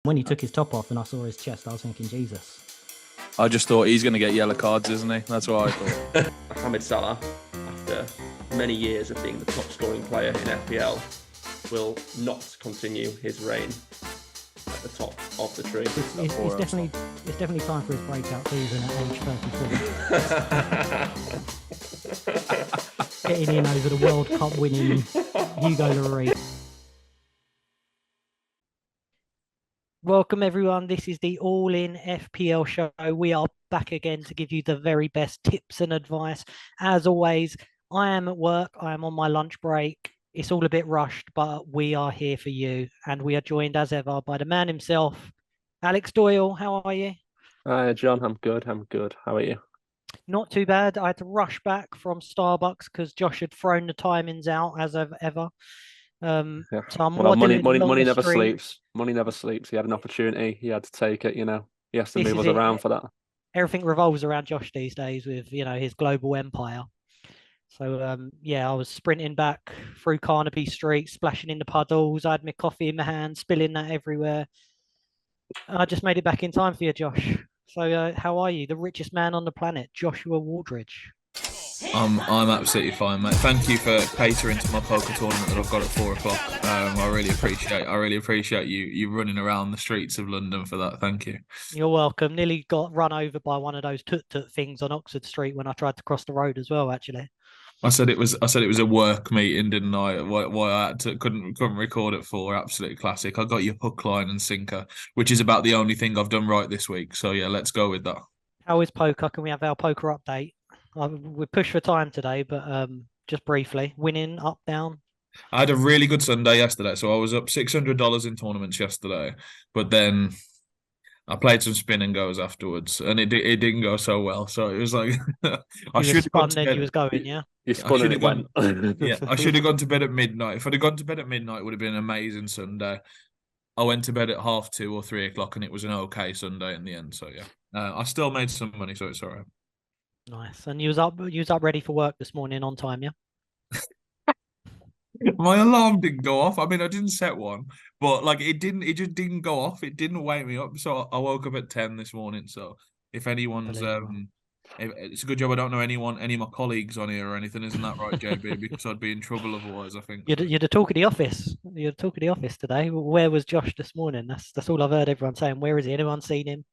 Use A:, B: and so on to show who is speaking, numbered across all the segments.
A: When he took his top off and I saw his chest, I was thinking, Jesus.
B: I just thought he's going to get yellow cards, isn't he? That's what I thought.
C: Mohamed Salah, after many years of being the top scoring player in FPL, will not continue his reign at the top of the tree.
A: It's definitely time for his breakout season at age 34. Getting in over the World Cup winning Hugo Lloris. Welcome everyone, this is the All In FPL show. We are back again to give you the very best tips and advice. As always, I am at work, I am on my lunch break. It's all a bit rushed, but we are here for you. And we are joined as ever by the man himself, Alex Doyle. How are you?
D: Hi, John. I'm good. How are you?
A: Not too bad. I had to rush back from Starbucks because Josh had thrown the timings out as of ever. So I'm
D: money never sleeps. Money never sleeps. He had an opportunity. He had to take it. He has to move us around for that.
A: Everything revolves around Josh these days with his global empire. So I was sprinting back through Carnaby Street, splashing in the puddles. I had my coffee in my hand, spilling that everywhere. I just made it back in time for you, Josh. So how are you? The richest man on the planet, Joshua Wooldridge.
B: I'm absolutely fine, mate. Thank you for catering to my poker tournament that I've got at 4 o'clock. I really appreciate you running around the streets of London for that. Thank you.
A: You're welcome. Nearly got run over by one of those tut-tut things on Oxford Street when I tried to cross the road as well, actually.
B: I said it was a work meeting, didn't I? Why I couldn't record at 4. Absolutely classic. I got your hook, line, and sinker, which is about the only thing I've done right this week. So yeah, let's go with that. How
A: is poker? Can we have our poker update? We pushed for time today, but just briefly, winning, up, down.
B: I had a really good Sunday yesterday, so I was up $600 in tournaments yesterday. But then I played some spin and goes afterwards, and it didn't go so well. So it was like
A: I should have gone to bed. You was going, yeah.
D: You spun and it went.
B: Yeah, I should have gone to bed at midnight. If I'd have gone to bed at midnight, it would have been an amazing Sunday. I went to bed at 2:30 or 3 o'clock, and it was an okay Sunday in the end. So yeah, I still made some money, so it's all right.
A: Nice. And you was up ready for work this morning on time, yeah?
B: My alarm didn't go off. I mean, I didn't set one, but it just didn't go off. It didn't wake me up. So I woke up at 10 this morning. So if anyone's it's a good job I don't know any of my colleagues on here or anything, isn't that right, JB? Because I'd be in trouble otherwise, I think.
A: You're the talk of the office. You're the talk of the office today. Where was Josh this morning? That's all I've heard everyone saying. Where is he? Anyone seen him?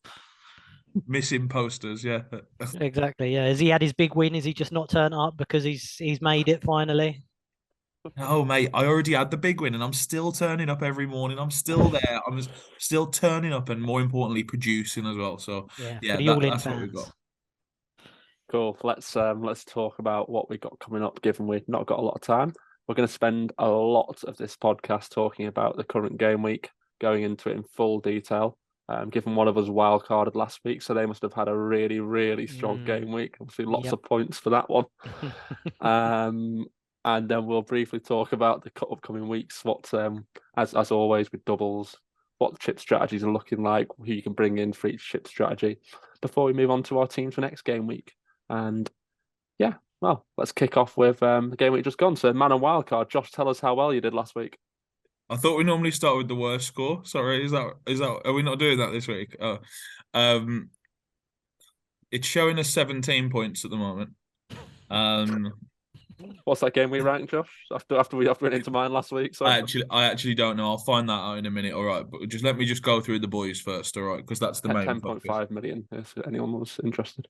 B: Missing posters, yeah.
A: Exactly, yeah. Has he had his big win? Is he just not turned up because he's made it finally?
B: No, mate, I already had the big win and I'm still turning up every morning. I'm still there. I'm still turning up and more importantly producing as well. So yeah, that's what we've got.
D: Cool. Let's talk about what we got coming up, given we've not got a lot of time. We're going to spend a lot of this podcast talking about the current game week, going into it in full detail. Given one of us wildcarded last week, so they must have had a really, really strong game week. Obviously, lots of points for that one. And then we'll briefly talk about the upcoming weeks. What, as always with doubles, what the chip strategies are looking like, who you can bring in for each chip strategy, before we move on to our teams for next game week. And yeah, well, let's kick off with the game week just gone. So, man on wildcard, Josh, tell us how well you did last week.
B: I thought we normally start with the worst score. Sorry, is that are we not doing that this week? It's showing us 17 points at the moment.
D: What's that game we ranked, Josh? After we went into mine last week. So
B: I actually don't know. I'll find that out in a minute. All right, but let me go through the boys first. All right, because that's the main.
D: 10.5 million. If anyone was interested.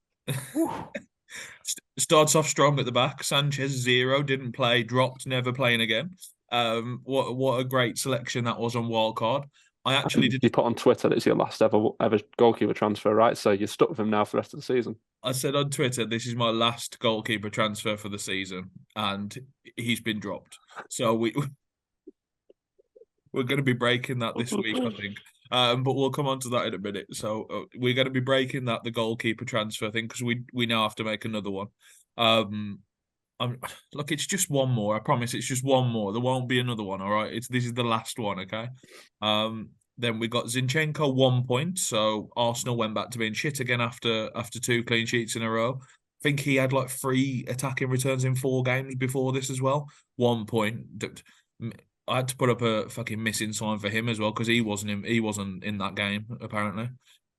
B: Starts off strong at the back. Sanchez 0, didn't play, dropped, never playing again. What a great selection that was on Wildcard. I actually did.
D: You put on Twitter that it's your last ever goalkeeper transfer, right? So you're stuck with him now for the rest of the season.
B: I said on Twitter, this is my last goalkeeper transfer for the season, and he's been dropped. So we're going to be breaking that this week, I think. But we'll come on to that in a minute. So we're going to be breaking the goalkeeper transfer thing because we now have to make another one. Look, it's just one more. I promise, it's just one more. There won't be another one. All right, this is the last one. Okay. Then we got Zinchenko 1 point. So Arsenal went back to being shit again after 2 clean sheets in a row. I think he had 3 attacking returns in 4 games before this as well. 1 point. I had to put up a fucking missing sign for him as well because he wasn't in that game apparently.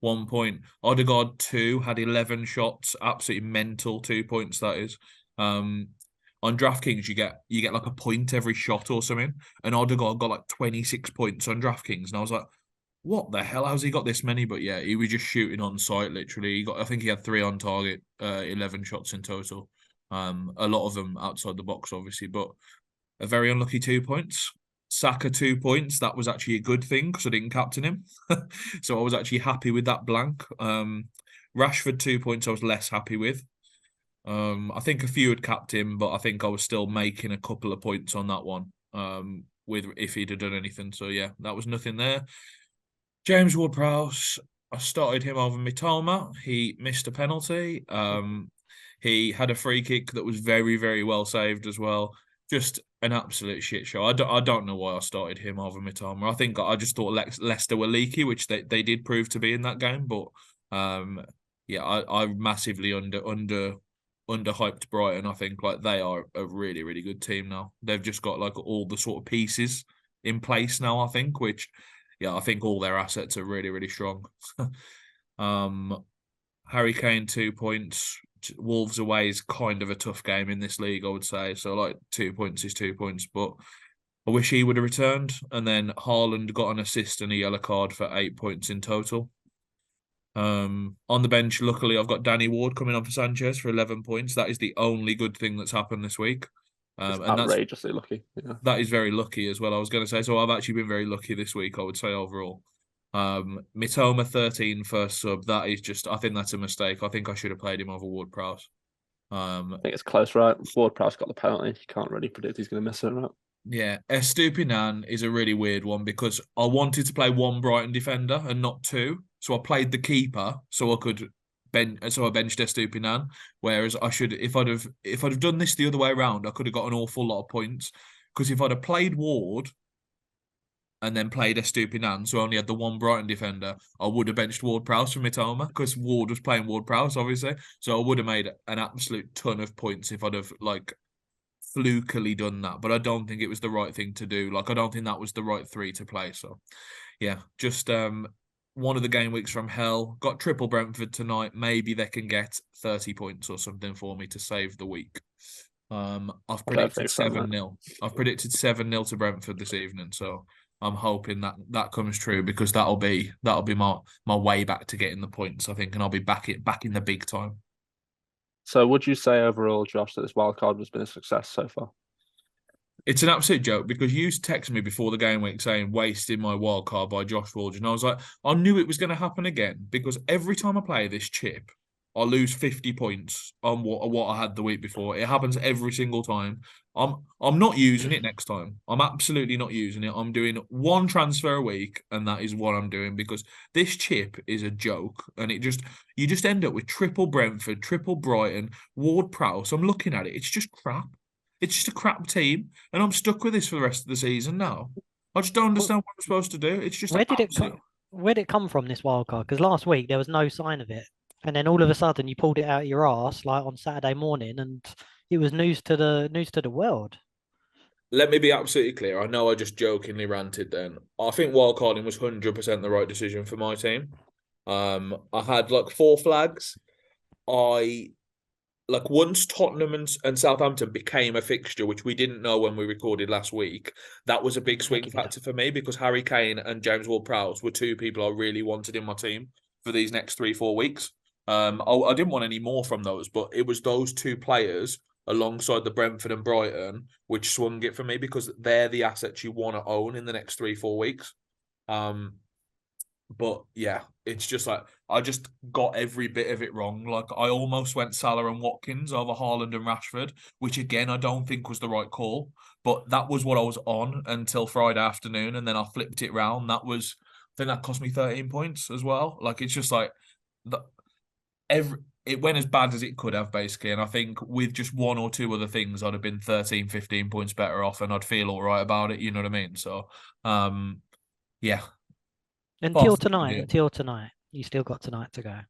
B: 1 point. Odegaard 2 had 11 shots, absolutely mental 2 points that is. On DraftKings you get like a point every shot or something, and Odegaard got like 26 points on DraftKings, and I was like, what the hell? How's he got this many? But yeah, he was just shooting on sight literally. I think he had 3 on target, 11 shots in total. A lot of them outside the box obviously, but a very unlucky 2 points. Saka 2 points. That was actually a good thing because I didn't captain him. So I was actually happy with that blank. Rashford 2 points I was less happy with. I think a few had capped him, but I think I was still making a couple of points on that one. With if he'd have done anything. So yeah, that was nothing there. James Ward-Prowse, I started him over Mitoma. He missed a penalty. He had a free kick that was very, very well saved as well. Just an absolute shit show. I don't know why I started him over Mitoma. I think I just thought Leicester were leaky, which they did prove to be in that game. But yeah, I massively underhyped Brighton. I think like they are a really, really good team now. They've just got like all the sort of pieces in place now, I think, which yeah, I think all their assets are really, really strong. Harry Kane 2 points. Wolves away is kind of a tough game in this league, I would say. So like 2 points is 2 points, but I wish he would have returned. And then Haaland got an assist and a yellow card for 8 points in total. On the bench, luckily, I've got Danny Ward coming on for Sanchez for 11 points. That is the only good thing that's happened this week.
D: And outrageously lucky. Yeah.
B: That is very lucky as well, I was going to say. So I've actually been very lucky this week, I would say, overall. Mitoma 13 first sub. That is just, I think that's a mistake. I think I should have played him over Ward-Prowse.
D: I think it's close, right? Ward-Prowse got the penalty. You can't really predict he's going to miss it, right?
B: Yeah, Estupinan is a really weird one because I wanted to play 1 Brighton defender and not 2. So I played the keeper so I could I benched Estupinan. Whereas I should, if I'd have done this the other way around, I could have got an awful lot of points. Because if I'd have played Ward and then played Estupinan, so I only had the 1 Brighton defender, I would have benched Ward-Prowse for Mitoma because Ward was playing Ward-Prowse, obviously. So I would have made an absolute ton of points if I'd have like flukily done that. But I don't think it was the right thing to do. Like I don't think that was the right 3 to play. So yeah, just one of the game weeks from hell. Got triple Brentford tonight. Maybe they can get 30 points or something for me to save the week. I've predicted 7-0. I've predicted 7-0 to Brentford this evening. So I'm hoping that comes true because that'll be my way back to getting the points, I think, and I'll be back in the big time.
D: So would you say overall, Josh, that this wildcard has been a success so far?
B: It's an absolute joke because you texted me before the game week saying wasting my wildcard by Josh Wooldridge, and I was like, I knew it was going to happen again because every time I play this chip, I lose 50 points on what I had the week before. It happens every single time. I'm not using it next time. I'm absolutely not using it. I'm doing 1 transfer a week, and that is what I'm doing because this chip is a joke, and you just end up with triple Brentford, triple Brighton, Ward-Prowse. I'm looking at it. It's just crap. It's just a crap team, and I'm stuck with this for the rest of the season now. I just don't understand what I'm supposed to do. It's just
A: where did it come from, this wildcard? Because last week there was no sign of it. And then all of a sudden you pulled it out of your arse like on Saturday morning, and it was news to the world.
B: Let me be absolutely clear. I know I just jokingly ranted then. I think wildcarding was 100% the right decision for my team. I had like 4 flags. Once Tottenham and Southampton became a fixture, which we didn't know when we recorded last week, that was a big swing factor for me because Harry Kane and James Ward-Prowse were 2 people I really wanted in my team for these next 3-4 weeks. I didn't want any more from those, but it was those 2 players alongside the Brentford and Brighton which swung it for me because they're the assets you want to own in the next 3-4 weeks. But yeah, it's just like I just got every bit of it wrong. Like I almost went Salah and Watkins over Haaland and Rashford, which again I don't think was the right call. But that was what I was on until Friday afternoon, and then I flipped it round. I think that cost me 13 points as well. Like it's just like it went as bad as it could have basically, and I think with just 1 or 2 other things I'd have been 13, 15 points better off, and I'd feel all right about it. You know what I mean? So, yeah.
A: Until tonight, you still got tonight to go.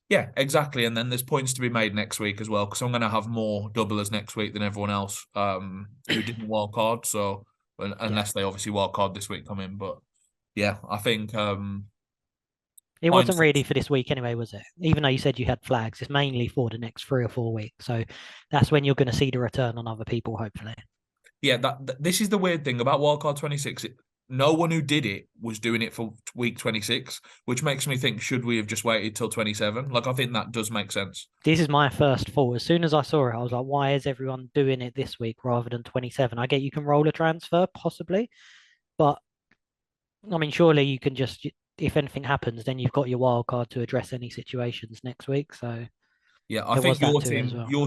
B: Yeah, exactly. And then there's points to be made next week as well, because I'm going to have more doublers next week than everyone else who didn't wild card. So unless they obviously wildcard this week come in. But yeah, I think
A: it wasn't really for this week anyway, was it? Even though you said you had flags, it's mainly for the next 3 or 4 weeks. So that's when you're going to see the return on other people, hopefully.
B: Yeah, this is the weird thing about Wildcard 26. No one who did it was doing it for week 26, which makes me think, should we have just waited till 27? Like, I think that does make sense.
A: This is my first thought. As soon as I saw it, I was like, why is everyone doing it this week rather than 27? I get you can roll a transfer, possibly. But, I mean, surely you can just, if anything happens, then you've got your wild card to address any situations next week. So
B: yeah, I think your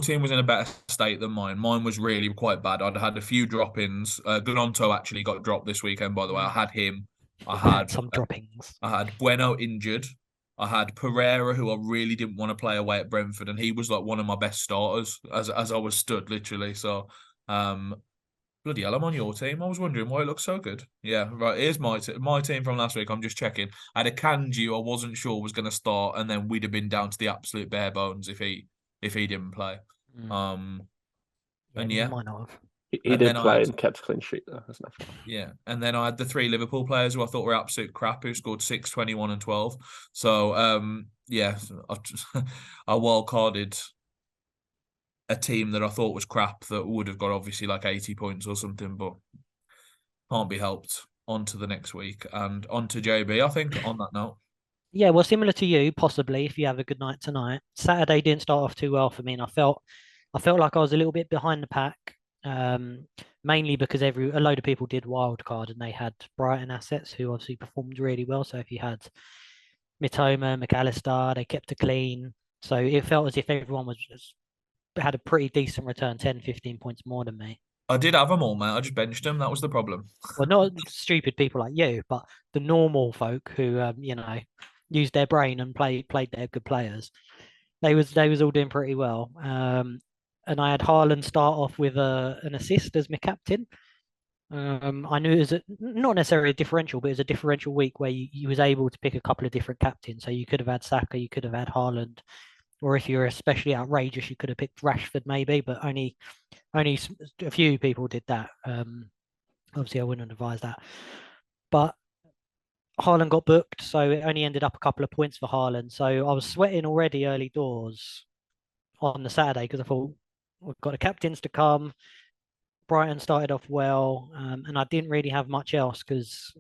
B: team was in a better state than mine. Mine was really quite bad. I'd had a few drop-ins. Gononto actually got dropped this weekend, by the way. I had him. I had
A: some droppings.
B: I had Bueno injured. I had Pereira, who I really didn't want to play away at Brentford, and he was like one of my best starters as I was stood literally. So, bloody hell, I'm on your team. I was wondering why it looks so good. Yeah, right. Here's my team from last week. I'm just checking. I had a Kanji I wasn't sure was going to start, and then we'd have been down to the absolute bare bones if he didn't play. And yeah,
A: might not have.
D: He did play and kept a clean sheet though.
B: Yeah, and then I had the 3 Liverpool players who I thought were absolute crap, who scored 6, 21 and 12. So yeah, I wildcarded a team that I thought was crap that would have got obviously like 80 points or something, but can't be helped. On to the next week and on to JB, I think, on that note.
A: Yeah, well, similar to you, possibly, if you have a good night tonight. Saturday didn't start off too well for me, and I felt like I was a little bit behind the pack, mainly because a load of people did wildcard and they had Brighton assets who obviously performed really well. So if you had Mitoma, McAllister, they kept it clean. So it felt as if everyone had a pretty decent return, 10, 15 points more than me.
B: I did have them all, mate. I just benched them. That was the problem.
A: Well, not stupid people like you, but the normal folk who, used their brain and played their good players. They was all doing pretty well. And I had Haaland start off with an assist as my captain. I knew it was not necessarily a differential, but it was a differential week where you was able to pick a couple of different captains. So you could have had Saka, you could have had Haaland, or if you're especially outrageous, you could have picked Rashford maybe, but only a few people did that. Obviously, I wouldn't advise that. But Haaland got booked, so it only ended up a couple of points for Haaland. So I was sweating already early doors on the Saturday because I thought we've got the captains to come. Brighton started off well, and I didn't really have much else because,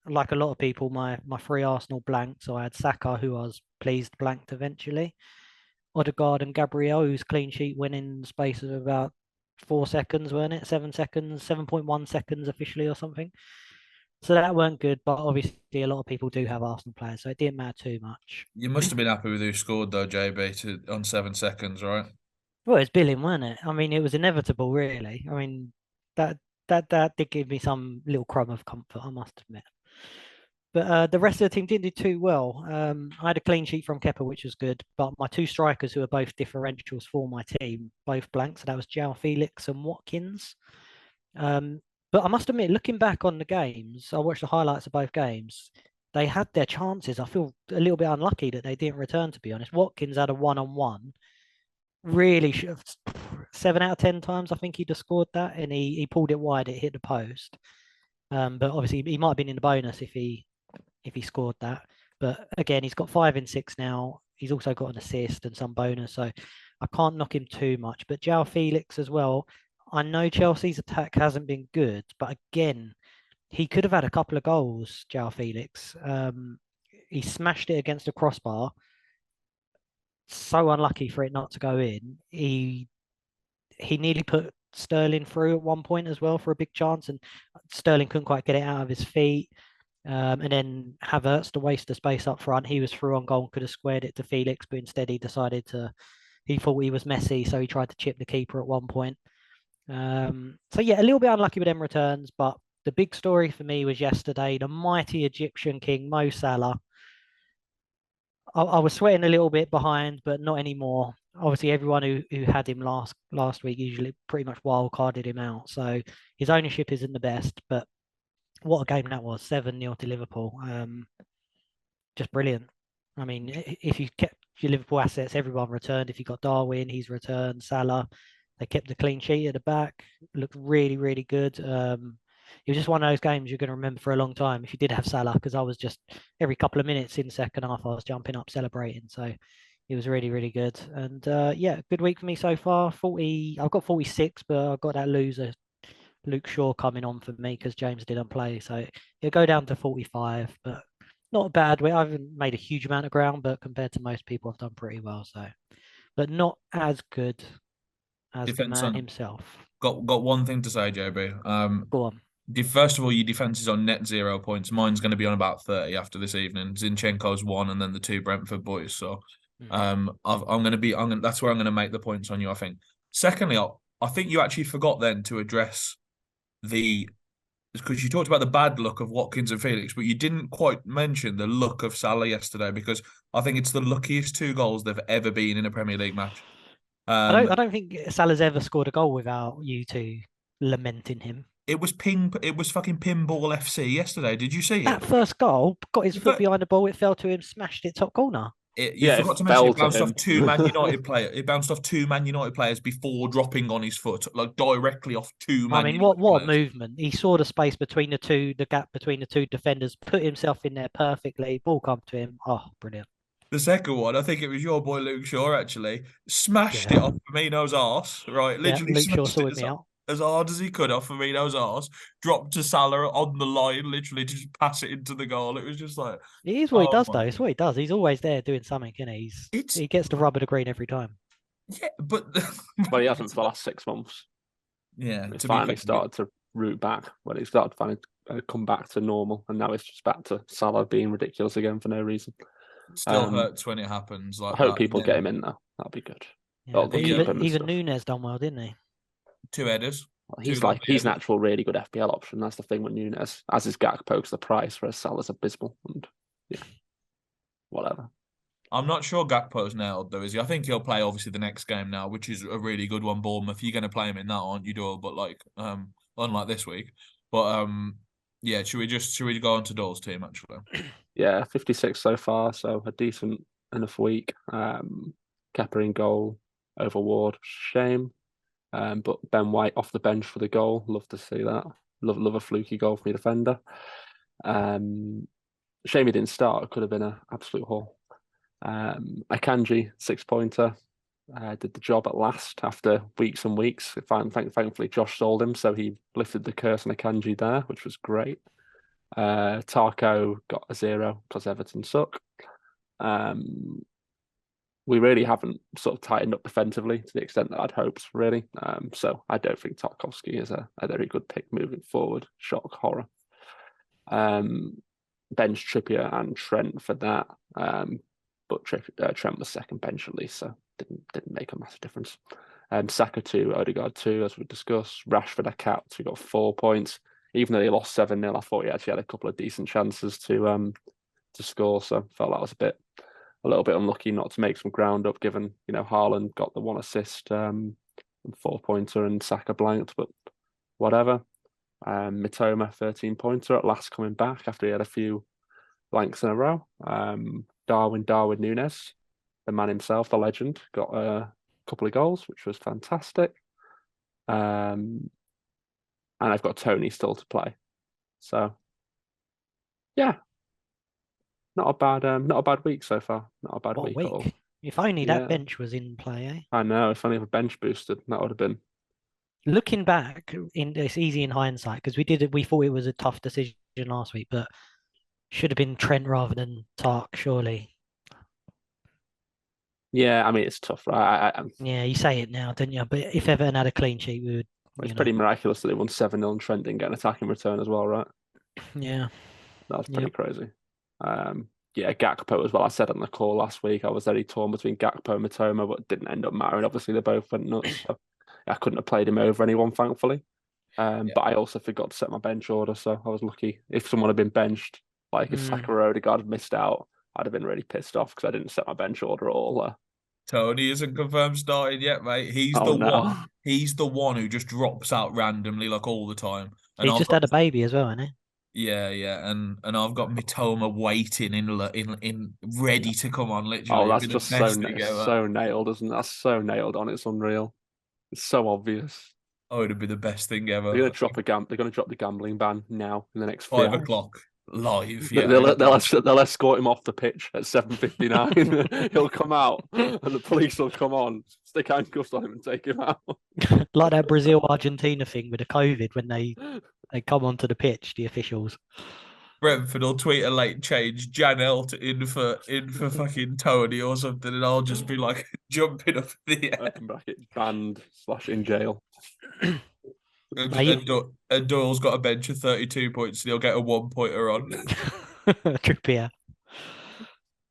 A: like a lot of people, my 3 Arsenal blanked. So I had Saka, who I was pleased blanked eventually. Odegaard and Gabriel, whose clean sheet went in the space of about 4 seconds, weren't it? 7 seconds, 7.1 seconds officially or something. So that weren't good, but obviously a lot of people do have Arsenal players, so it didn't matter too much.
B: You must have been happy with who scored though, JB, on 7 seconds, right?
A: Well, it's Billing, wasn't it? I mean, it was inevitable, really. I mean, that did give me some little crumb of comfort, I must admit. But the rest of the team didn't do too well. I had a clean sheet from Kepa, which was good, but my 2 strikers, who are both differentials for my team, both blanks. So that was João Felix and Watkins. But I must admit, looking back on the games, I watched the highlights of both games. They had their chances. I feel a little bit unlucky that they didn't return, to be honest. Watkins had a 1-on-1. Really should have 7 out of 10 times. I think he'd have scored that, and he pulled it wide. It hit the post. But obviously, he might have been in the bonus if he scored that. But again, he's got 5 in 6 now. He's also got an assist and some bonus, so I can't knock him too much. But João Felix as well. I know Chelsea's attack hasn't been good, but again, he could have had a couple of goals, João Felix. He smashed it against the crossbar. So unlucky for it not to go in. He nearly put Sterling through at one point as well for a big chance, and Sterling couldn't quite get it out of his feet. And then Havertz, to waste the space up front, he was through on goal and could have squared it to Felix, but instead he thought he was messy, so he tried to chip the keeper at one point. So yeah, a little bit unlucky with them returns, but the big story for me was yesterday, the mighty Egyptian king Mo Salah. I was sweating a little bit behind, but not anymore. Obviously, everyone who had him last week usually pretty much wild carded him out, so his ownership isn't the best. But what a game that was! 7-0 to Liverpool. Just brilliant. I mean, if you kept your Liverpool assets, everyone returned. If you got Darwin, he's returned. Salah. They kept the clean sheet at the back. Looked really, really good. it was just one of those games you're going to remember for a long time if you did have Salah, because I was just every couple of minutes in the second half I was jumping up celebrating. So it was really, really good. And yeah, good week for me so far. 40, I've got 46, but I've got that loser Luke Shaw coming on for me because James didn't play. So it'll go down to 45, but not a bad way. I haven't made a huge amount of ground, but compared to most people, I've done pretty well. So, but not as good as the
B: Defense
A: man
B: on.
A: himself.
B: Got one thing to say, JB.
A: Go on.
B: First of all, your defense is on net 0 points. Mine's going to be on about 30 after this evening. Zinchenko's 1, and then the 2 Brentford boys. So, that's where I'm going to make the points on you, I think. Secondly, I think you actually forgot then to address because you talked about the bad luck of Watkins and Felix, but you didn't quite mention the luck of Salah yesterday, because I think it's the luckiest 2 goals they've ever been in a Premier League match.
A: I don't think Salah's ever scored a goal without you two lamenting him.
B: It was fucking Pinball FC yesterday. Did you see
A: That
B: it?
A: first goal, got his foot behind the ball, it fell to him, smashed it top corner.
B: You forgot to mention it bounced off 2 Man
D: him.
B: United players. It bounced off 2 Man United players before dropping on his foot, like directly off 2 Man United
A: what
B: players.
A: a movement. He saw the space between the gap between the 2 defenders, put himself in there perfectly, ball come to him. Oh, brilliant.
B: The second one, I think it was your boy Luke Shaw, actually, smashed it off Firmino's arse, right? Literally
A: Luke Shaw
B: smashed
A: sorted
B: it
A: me out.
B: as hard as he could off Firmino's arse, dropped to Salah on the line, literally to just pass it into the goal. It was just like...
A: It is what he does, though. It's what he does. He's always there doing something, isn't he? He gets the rub of the green every time.
B: Yeah, but...
D: Well, he hasn't for the last 6 months.
B: Yeah.
D: He finally started to root back when he started to finally come back to normal, and now it's just back to Salah being ridiculous again for no reason.
B: Still hurts when it happens. Like
D: I hope people get him in though. That'll be good.
A: Yeah, but even Nunes done well, didn't he?
B: 2 headers.
D: Well, he's an actual really good FPL option. That's the thing with Nunes. As his Gakpo pokes the price, whereas Salah's abysmal. And yeah, whatever.
B: I'm not sure Gakpo's nailed though, is he? I think he'll play obviously the next game now, which is a really good one. Bournemouth. You're going to play him in that, aren't you, Doyle? But unlike this week. But yeah, should we go on to Doyle's team actually?
D: Yeah, 56 so far, so a decent enough week. Kepa in goal over Ward, shame. But Ben White off the bench for the goal. Love to see that. Love a fluky goal from your defender. Shame he didn't start. It could have been an absolute haul. Akanji, 6-pointer. Did the job at last after weeks and weeks. Thankfully, Josh sold him, so he lifted the curse on Akanji there, which was great. Tarko got a 0 because Everton suck. We really haven't sort of tightened up defensively to the extent that I'd hoped, really. So I don't think Tarkovsky is a very good pick moving forward. Shock, horror. Bench Trippier and Trent for that. But Trent was second bench at least, so didn't make a massive difference. Saka 2, Odegaard 2, as we discussed. Rashford a capped, who got 4 points. Even though he lost 7-0, I thought he actually had a couple of decent chances to score. So felt that was a little bit unlucky not to make some ground up, given Haaland got the 1 assist, and 4-pointer, and Saka blanked, but whatever. Mitoma 13-pointer at last coming back after he had a few blanks in a row. Darwin Núñez, the man himself, the legend, got a couple of goals, which was fantastic. And I've got Tony still to play. So yeah. Not a bad week so far. Not a bad week at all.
A: If only that bench was in play, eh?
D: I know. If only the bench boosted, that would have been.
A: Looking back, it's easy in hindsight because we thought it was a tough decision last week, but should have been Trent rather than Tark, surely.
D: Yeah, I mean it's tough, right?
A: Yeah, you say it now, don't you? But if Everton had a clean sheet, we would.
D: It's pretty miraculous that they won 7-0 and Trent didn't get an attacking return as well, right?
A: Yeah,
D: that was pretty crazy. Yeah, Gakpo as well. I said on the call last week I was very torn between Gakpo and Mitoma, but it didn't end up mattering. Obviously, they both went nuts. So I couldn't have played him over anyone, thankfully. But I also forgot to set my bench order, so I was lucky. If someone had been benched, like if Saka or Odegaard had missed out, I'd have been really pissed off because I didn't set my bench order at all.
B: Tony isn't confirmed started yet, mate. He's one. He's the one who just drops out randomly, like all the time.
A: And he's just had a baby as well, hasn't he?
B: Yeah, and I've got Mitoma waiting in ready to come on. Literally,
D: that's just so nailed, isn't it? That's so nailed on. It's unreal. It's so obvious.
B: Oh, it'd be the best thing ever.
D: They're going to drop They're going to drop the gambling ban now in the next
B: 5
D: hours.
B: o'clock live. Yeah,
D: They'll escort him off the pitch at 7:59. He'll come out, and the police will come on, stick handcuffs on him, and take him out.
A: Like that Brazil Argentina thing with the COVID when they come onto the pitch, the officials.
B: Brentford will tweet a late change, Janelle in for fucking Tony or something, and I'll just be like jumping up in the air.
D: Open bracket, banned / in jail.
B: And Doyle's got a bench of 32 points, and he'll get a 1-pointer on.
A: Trippier.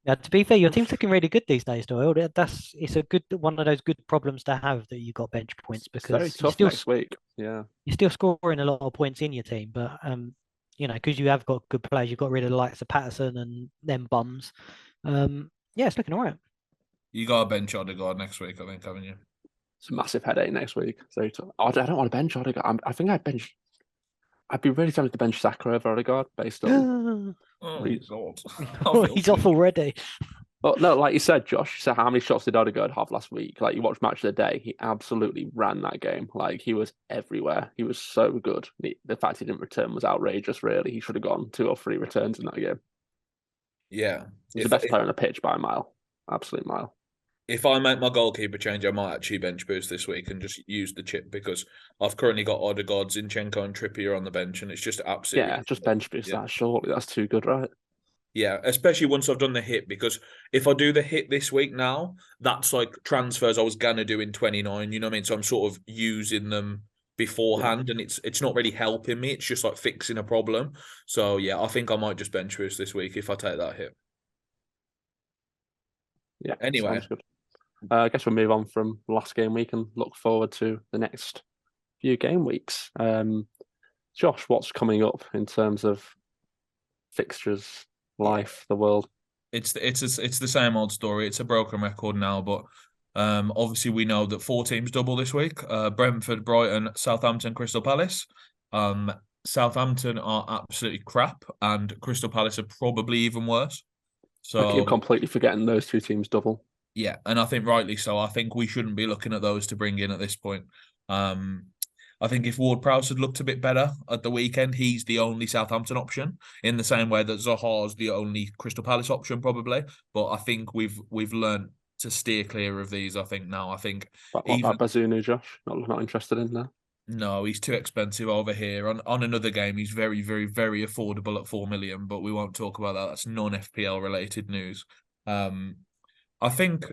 A: Now, to be fair, your team's looking really good these days, Doyle. It's a good one of those good problems to have that you got bench points because
D: Very tough next week. Yeah,
A: you're still scoring a lot of points in your team, but you know, because you have got good players, you've got rid of the likes of Patterson and them bums. Yeah, it's looking all right.
B: You got a bench Odegaard next week, I think, haven't you?
D: it's a massive headache next week. So I don't want to bench Odegaard. I think I'd be really tempted to bench Saka over Odegaard based on.
B: Oh, God.
A: Oh, he's off already.
D: Well, no, like you said, Josh. So how many shots did Odegaard have last week? Like you watched Match of the Day, he absolutely ran that game. Like he was everywhere. He was so good. The fact he didn't return was outrageous. Really, he should have gone 2 or 3 returns in that game.
B: Yeah,
D: He's the best player on the pitch by a mile, absolute mile.
B: If I make my goalkeeper change, I might actually bench Boost this week and just use the chip because I've currently got Odegaard, Zinchenko, and Trippier on the bench, and it's just absolutely
D: just bench Boost that. Surely that's too good, right?
B: Yeah, especially once I've done the hit, because if I do the hit this week now, that's like transfers I was gonna do in 29. You know what I mean? So I'm sort of using them beforehand, and it's not really helping me. It's just like fixing a problem. So yeah, I think I might just bench Boost this week if I take that hit.
D: Yeah.
B: Anyway.
D: I guess we'll move on from last game week and look forward to the next few game weeks. Josh, what's coming up in terms of fixtures, life, the world?
B: It's the same old story. It's a broken record now, but obviously we know that 4 teams double this week: Brentford, Brighton, Southampton, Crystal Palace. Southampton are absolutely crap, and Crystal Palace are probably even worse. So
D: I keep completely forgetting those 2 teams double.
B: Yeah, and I think rightly so. I think we shouldn't be looking at those to bring in at this point. I think if Ward-Prowse had looked a bit better at the weekend, he's the only Southampton option, in the same way that Zaha's the only Crystal Palace option, probably. But I think we've learned to steer clear of these. I think now. I think
D: what about Bazunu, Josh? Not interested in that.
B: No, he's too expensive over here. On another game, he's very, very, very affordable at 4 million, but we won't talk about that. That's non-FPL related news. I think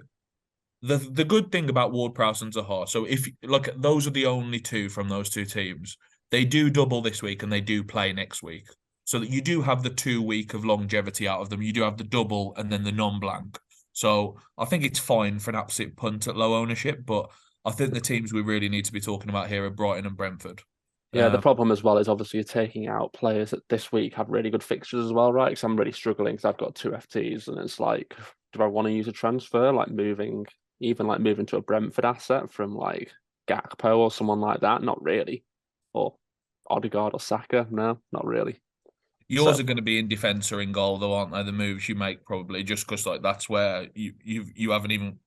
B: the good thing about Ward-Prowse and Zaha, so if like those are the only 2 from those 2 teams, they do double this week and they do play next week, so that you do have the 2 week of longevity out of them. You do have the double and then the non-blank. So I think it's fine for an absolute punt at low ownership, but I think the teams we really need to be talking about here are Brighton and Brentford.
D: Yeah, the problem as well is obviously you're taking out players that this week have really good fixtures as well, right? Because I'm really struggling because I've got 2 FTs and it's like, do I want to use a transfer? Like moving to a Brentford asset from like Gakpo or someone like that? Not really. Or Odegaard or Saka? No, not really.
B: Yours are going to be in defence or in goal, though, aren't they? The moves you make probably just because like that's where you haven't even.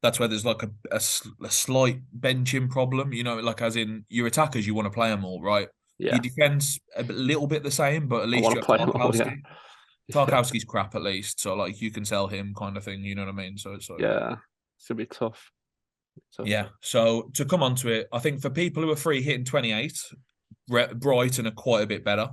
B: That's where there's like a slight benching problem, you know, like as in your attackers, you want to play them all, right?
D: Yeah.
B: Your defence a little bit the same, but at least you have Tarkowski. Tarkowski's crap at least, so like you can sell him kind of thing, you know what I mean? So it's like
D: it's gonna be tough.
B: Yeah. So to come on to it, I think for people who are free hitting 28, Brighton are quite a bit better.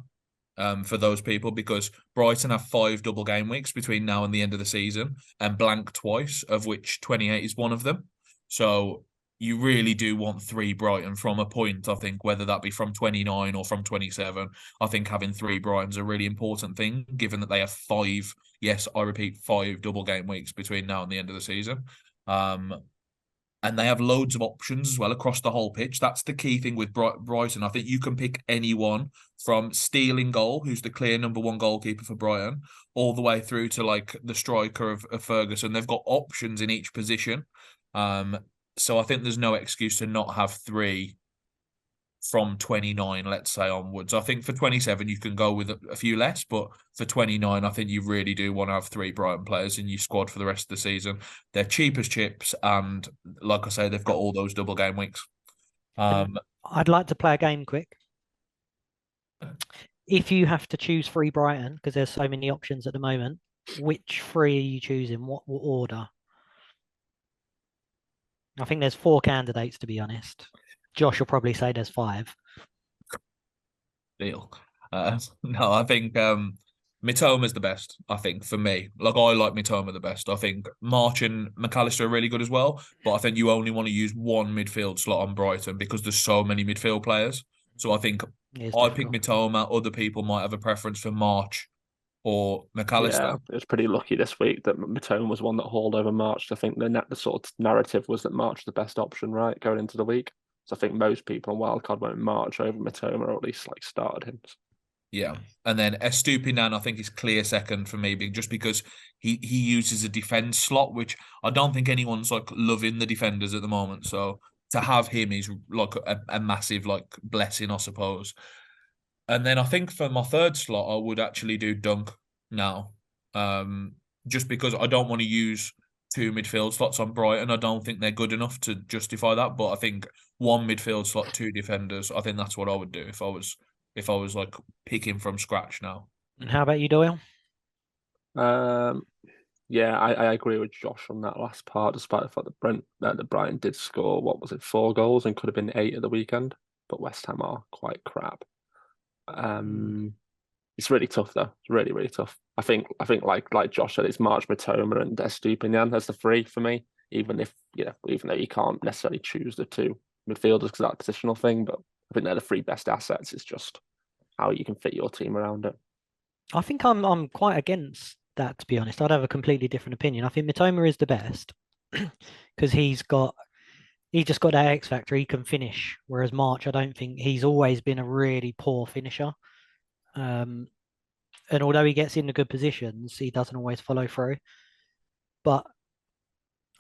B: For those people, because Brighton have 5 double game weeks between now and the end of the season and blank twice, of which 28 is one of them. So you really do want 3 Brighton from a point, I think, whether that be from 29 or from 27. I think having 3 Brightons a really important thing, given that they have 5, yes, I repeat, 5 double game weeks between now and the end of the season. And they have loads of options as well across the whole pitch. That's the key thing with Brighton. I think you can pick anyone from Steele in goal, who's the clear number 1 goalkeeper for Brighton, all the way through to like the striker of Ferguson. They've got options in each position. So I think there's no excuse to not have 3 from 29, let's say, onwards. I think for 27, you can go with a few less, but for 29, I think you really do want to have 3 Brighton players in your squad for the rest of the season. They're cheap as chips, and like I say, they've got all those double game weeks.
A: I I'd like to play a game quick. If you have to choose three Brighton, because there's so many options at the moment, which three are you choosing? What order? I think there's 4 candidates, to be honest. Josh will probably say there's 5.
B: Deal. No, I think Mitoma's the best, I think, for me. Like, I like Mitoma the best. I think March and McAllister are really good as well, but I think you only want to use one midfield slot on Brighton because there's so many midfield players. So I think I pick Mitoma. Other people might have a preference for March or McAllister.
D: Yeah, it was pretty lucky this week that Mitoma was one that hauled over March. I think the sort of narrative was that March was the best option, right, going into the week. So I think most people on Wildcard went March over Mitoma, or at least like started him.
B: Yeah, and then Estupiñán I think is clear second for me, just because he uses a defence slot, which I don't think anyone's like loving the defenders at the moment. So to have him is like a massive like blessing, I suppose. And then I think for my third slot, I would actually do Dunk now, just because I don't want to use 2 midfield slots on Brighton. I don't think they're good enough to justify that. But I think 1 midfield slot, 2 defenders. I think that's what I would do if I was like picking from scratch now.
A: And how about you, Doyle?
D: Yeah, I agree with Josh on that last part, despite the fact that Brighton did score, what was it, 4 goals and could have been 8 at the weekend, but West Ham are quite crap. It's really tough though. It's really, really tough. I think like Josh said, it's March, Mitoma and Estupiñán as the 3 for me, even though you can't necessarily choose the 2 midfielders because that positional thing, but I think they're the 3 best assets. It's just how you can fit your team around it.
A: I think I'm quite against that, to be honest. I'd have a completely different opinion. I think Mitoma is the best because he's just got that X factor. He can finish, whereas March, I don't think he's always been a really poor finisher. And although he gets into good positions, he doesn't always follow through. But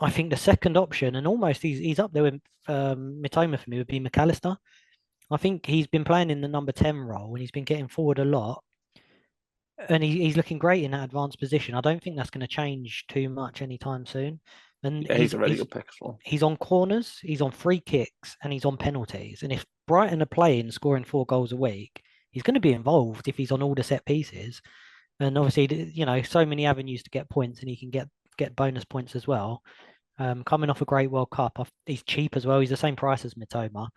A: I think the second option, and almost he's up there with Mitoma for me, would be McAllister. I think he's been playing in the number 10 role and he's been getting forward a lot. And he's looking great in that advanced position. I don't think that's going to change too much anytime soon. And
D: yeah, he's a really good pick as well.
A: He's on corners, he's on free kicks, and he's on penalties. And if Brighton are playing, scoring 4 goals a week, he's going to be involved if he's on all the set pieces. And obviously, so many avenues to get points, and he can get bonus points as well. Coming off a great World Cup, he's cheap as well. He's the same price as Mitoma.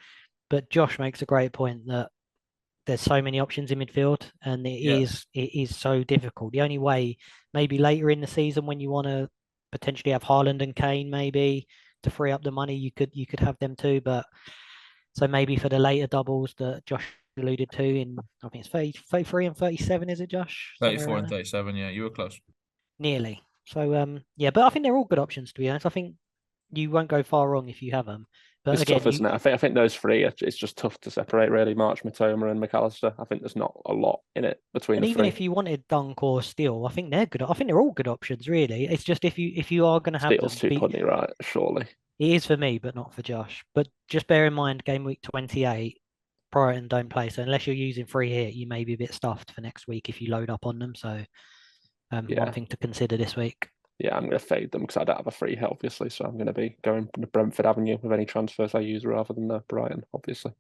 A: But Josh makes a great point that there's so many options in midfield, and it is so difficult. The only way, maybe later in the season when you want to potentially have Haaland and Kane, maybe to free up the money, you could have them too. But so maybe for the later doubles that Josh alluded to, in I think it's 33 and 37, is it, Josh?
B: 34 and 37, yeah, you were close.
A: Nearly. So yeah, but I think they're all good options, to be honest. I think you won't go far wrong if you have them. But
D: it's
A: again,
D: tough, isn't it? I think those 3, it's just tough to separate, really. March, Mitoma, and McAllister. I think there's not a lot in it between the 3.
A: Even if you wanted Dunk or Steele, I think they're good. I think they're all good options, really. It's just if you are going to have
D: Steele's too punny, right? Surely
A: it is for me, but not for Josh. But just bear in mind, Gameweek 28, Brighton don't play, so unless you're using free hit, you may be a bit stuffed for next week if you load up on them. So one thing to consider this week.
D: Yeah, I'm going to fade them because I don't have a free hit, obviously. So I'm going to be going the Brentford avenue with any transfers I use rather than the Brighton, obviously.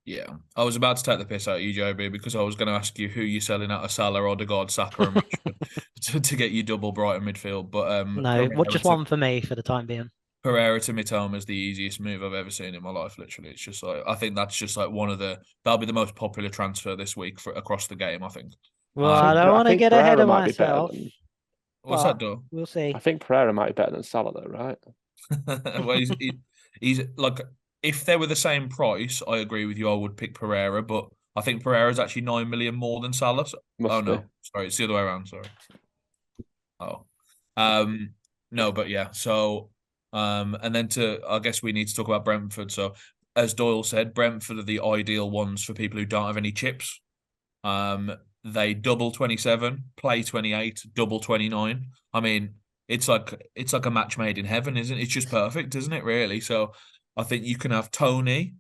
B: Yeah, I was about to take the piss out of you, JB, because I was going to ask you who you're selling out of Salah, Odegaard, Saka, and Rashford to get you double Brighton midfield. But
A: no, just one for me for the time being.
B: Pereira to Mitoma is the easiest move I've ever seen in my life. Literally, it's just like I think that's just like that'll be the most popular transfer this week across the game. I think.
A: Well, I don't want to get ahead of myself.
B: What's that, though?
A: We'll see.
D: I think Pereira might be better than Salah, though, right?
B: Well, he's like, if they were the same price, I agree with you. I would pick Pereira, but I think Pereira is actually 9 million more than Salah. So, no, sorry, it's the other way around. Sorry. No, but yeah. So, and then I guess we need to talk about Brentford. So, as Doyle said, Brentford are the ideal ones for people who don't have any chips. They double 27, play 28, double 29. I mean, it's like a match made in heaven, isn't it? It's just perfect, isn't it, really? So I think you can have Tony.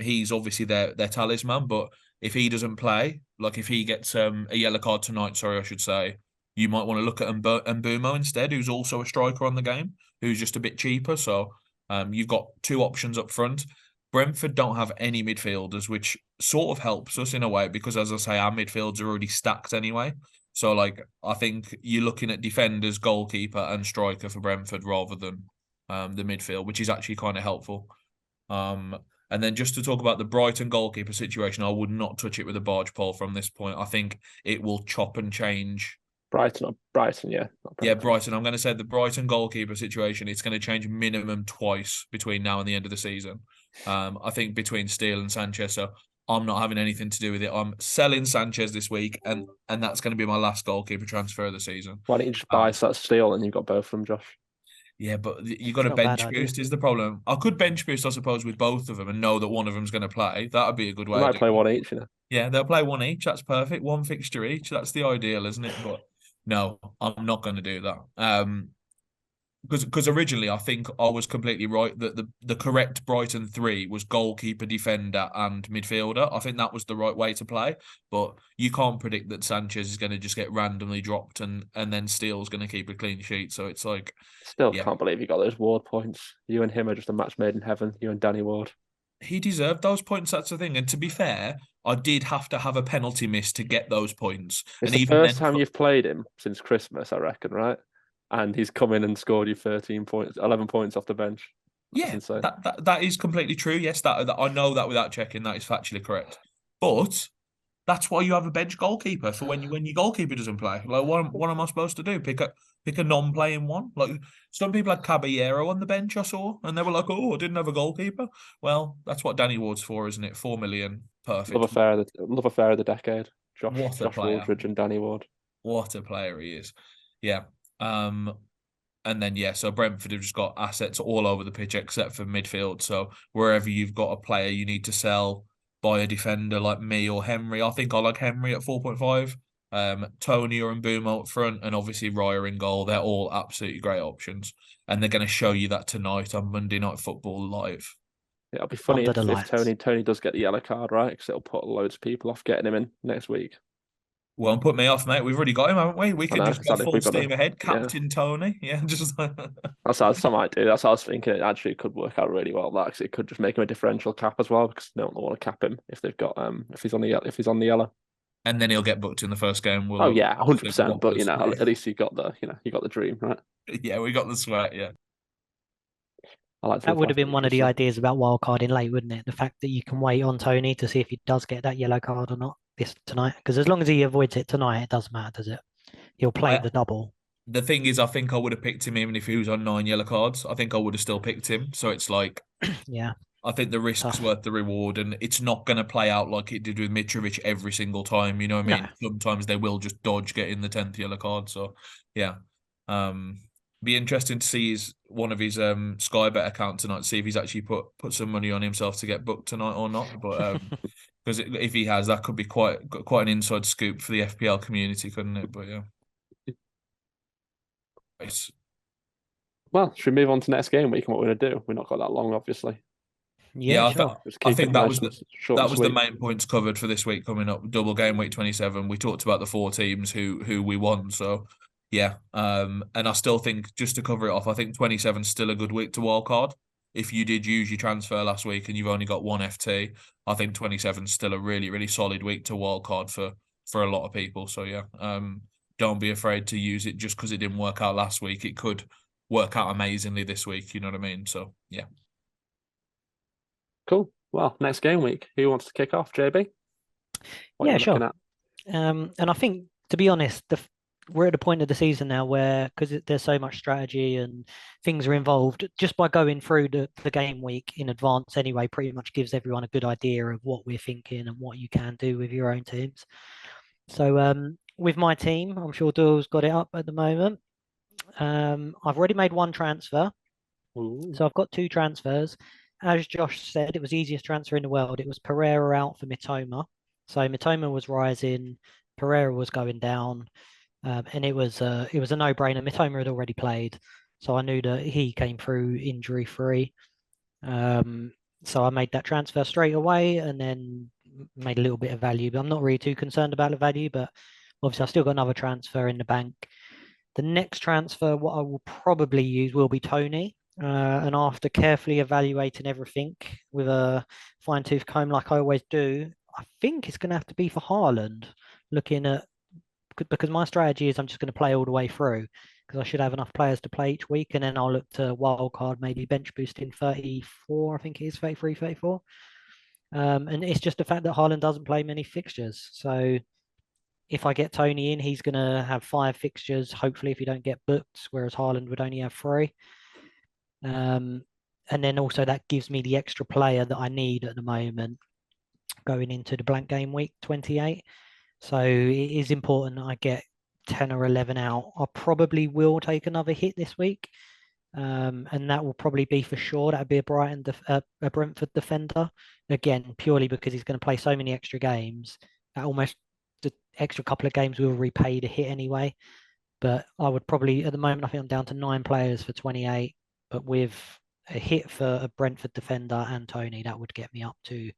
B: He's obviously their talisman, but if he doesn't play, like if he gets a yellow card tonight, sorry, I should say, you might want to look at Mbumo instead, who's also a striker on the game, who's just a bit cheaper. So you've got 2 options up front. Brentford don't have any midfielders, which sort of helps us in a way because, as I say, our midfields are already stacked anyway. So, like, I think you're looking at defenders, goalkeeper, and striker for Brentford rather than the midfield, which is actually kind of helpful. And then just to talk about the Brighton goalkeeper situation, I would not touch it with a barge pole from this point. I think it will chop and change.
D: Brighton, yeah.
B: Yeah, Brighton. I'm going to say the Brighton goalkeeper situation, it's going to change minimum twice between now and the end of the season. I think between Steele and Sanchez. So I'm not having anything to do with it. I'm selling Sanchez this week, and that's going to be my last goalkeeper transfer of the season.
D: Why don't you just buy that Steele and you've got both of them, Josh?
B: Yeah, but you got to bench boost is the problem. I could bench boost, I suppose, with both of them and know that one of them's going to play. That would be a good way.
D: They might play one each, you know.
B: Yeah, they'll play one each. That's perfect. One fixture each. That's the ideal, isn't it? But no, I'm not going to do that. Because originally I think I was completely right that the correct Brighton 3 was goalkeeper, defender, and midfielder. I think that was the right way to play. But you can't predict that Sanchez is going to just get randomly dropped and then Steele's going to keep a clean sheet. So it's like,
D: still can't believe you got those Ward points. You and him are just a match made in heaven. You and Danny Ward.
B: He deserved those points. That's the thing. And to be fair, I did have to have a penalty miss to get those points.
D: It's
B: and
D: the
B: even
D: first time you've played him since Christmas, I reckon, right? And he's come in and scored you 11 points off the bench. That's
B: that is completely true. Yes, that I know that without checking. That is factually correct. But that's why you have a bench goalkeeper for when your goalkeeper doesn't play. Like, what am I supposed to do? Pick a non-playing one? Like, some people had Caballero on the bench, I saw, and they were like, "Oh, I didn't have a goalkeeper." Well, that's what Danny Ward's for, isn't it? 4 million, perfect.
D: Love affair of the decade. Josh
B: Wooldridge
D: and Danny Ward.
B: What a player he is. Yeah. And then, so Brentford have just got assets all over the pitch except for midfield. So wherever you've got a player you need to sell, buy a defender like me or Henry. I think I like Henry at 4.5. Tony or Mbeumo up front, and obviously Raya in goal. They're all absolutely great options. And they're going to show you that tonight on Monday Night Football live.
D: Yeah, it'll be funny if Tony does get the yellow card, right? Because it'll put loads of people off getting him in next week.
B: Well, put me off, mate. We've already got him, haven't we? We can just go full steam ahead. Captain Tony. Yeah, just
D: that's what I might do. That's what I was thinking. It actually could work out really well. That, because it could just make him a differential cap as well, because no one will want to cap him if they've got if he's on the yellow.
B: And then he'll get booked in the first game.
D: 100%. But at least you got the dream, right?
B: Yeah, we got the sweat. Yeah.
A: That would have been one of the ideas about wildcarding late, wouldn't it? The fact that you can wait on Tony to see if he does get that yellow card or not tonight. Because as long as he avoids it tonight, it doesn't matter, does it? He'll play the double.
B: The thing is, I think I would have picked him even if he was on 9 yellow cards. I think I would have still picked him. So it's like,
A: yeah,
B: I think the risk's worth the reward, and it's not going to play out like it did with Mitrovic every single time. You know what I mean? No. Sometimes they will just dodge getting the 10th yellow card. So yeah, be interesting to see one of his Sky Bet account tonight, see if he's actually put some money on himself to get booked tonight or not. But because if he has, that could be quite an inside scoop for the FPL community, couldn't it? But yeah.
D: Well, should we move on to next game week and what we're going to do? We've not got that long, obviously.
B: Yeah, sure. I think that was the main points covered for this week coming up. Double game week 27. We talked about the 4 teams who we won. So yeah, and I still think, just to cover it off, I think 27 is still a good week to wildcard. If you did use your transfer last week and you've only got 1 FT, I think 27 is still a really, really solid week to wildcard for a lot of people. So yeah, don't be afraid to use it just because it didn't work out last week. It could work out amazingly this week. You know what I mean? So yeah.
D: Cool. Well, next game week. Who wants to kick off, JB?
A: Yeah, sure. And I think, to be honest, we're at a point of the season now where, because there's so much strategy and things are involved, just by going through the game week in advance anyway, pretty much gives everyone a good idea of what we're thinking and what you can do with your own teams. So with my team, I'm sure Doyle's got it up at the moment. I've already made 1 transfer.
D: Ooh.
A: So I've got 2 transfers. As Josh said, it was the easiest transfer in the world. It was Pereira out for Mitoma. So Mitoma was rising, Pereira was going down, and it was a no-brainer. Mitoma had already played, so I knew that he came through injury-free. So I made that transfer straight away, and then made a little bit of value. But I'm not really too concerned about the value. But obviously, I've still got another transfer in the bank. The next transfer, what I will probably use will be Tony. And after carefully evaluating everything with a fine-tooth comb, like I always do, I think it's going to have to be for Haaland. Looking at because my strategy is I'm just going to play all the way through because I should have enough players to play each week, and then I'll look to wildcard, maybe bench boost in 34. I think it is 33, 34. And it's just the fact that Haaland doesn't play many fixtures, so if I get Tony in, he's going to have 5 fixtures, hopefully, if he don't get booked, whereas Haaland would only have 3. And then also that gives me the extra player that I need at the moment going into the blank game week 28. So it is important that I get 10 or 11 out. I probably will take another hit this week. And that will probably be for sure. That'd be a Brentford defender. Again, purely because he's going to play so many extra games. That almost the extra couple of games will repay the hit anyway. But I would probably, at the moment, I think I'm down to 9 players for 28. But with a hit for a Brentford defender and Tony, that would get me up to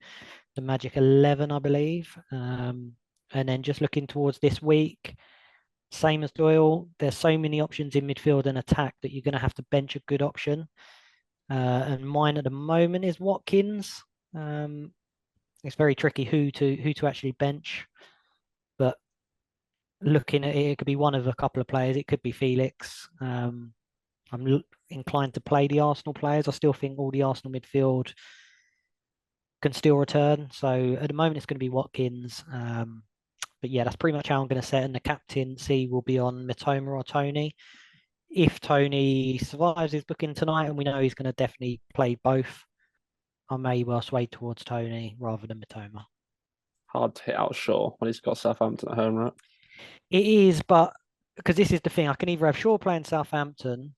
A: the magic 11, I believe. And then just looking towards this week, same as Doyle, there's so many options in midfield and attack that you're going to have to bench a good option. And mine at the moment is Watkins. It's very tricky who to actually bench, but looking at it, it could be one of a couple of players. It could be Felix. I'm inclined to play the Arsenal players. I still think all the Arsenal midfield can still return. So at the moment, it's going to be Watkins. But yeah, that's pretty much how I'm going to set. And the captaincy will be on Mitoma or Tony. If Tony survives his booking tonight, and we know he's going to definitely play both, I may well sway towards Tony rather than Mitoma.
D: Hard to hit out Shaw when he's got Southampton at home, right?
A: It is, but because this is the thing, I can either have Shaw playing Southampton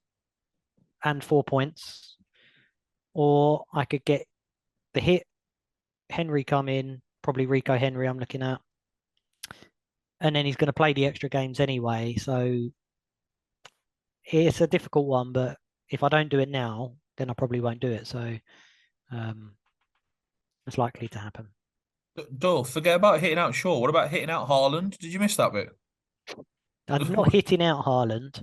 A: and 4 points, or I could get the hit, Henry come in, probably Rico Henry I'm looking at, and then he's going to play the extra games anyway. So it's a difficult one, but if I don't do it now, then I probably won't do it. So it's likely to happen.
B: Dull, forget about hitting out Shaw. What about hitting out Haaland? Did you miss that bit?
A: I'm not hitting out Haaland.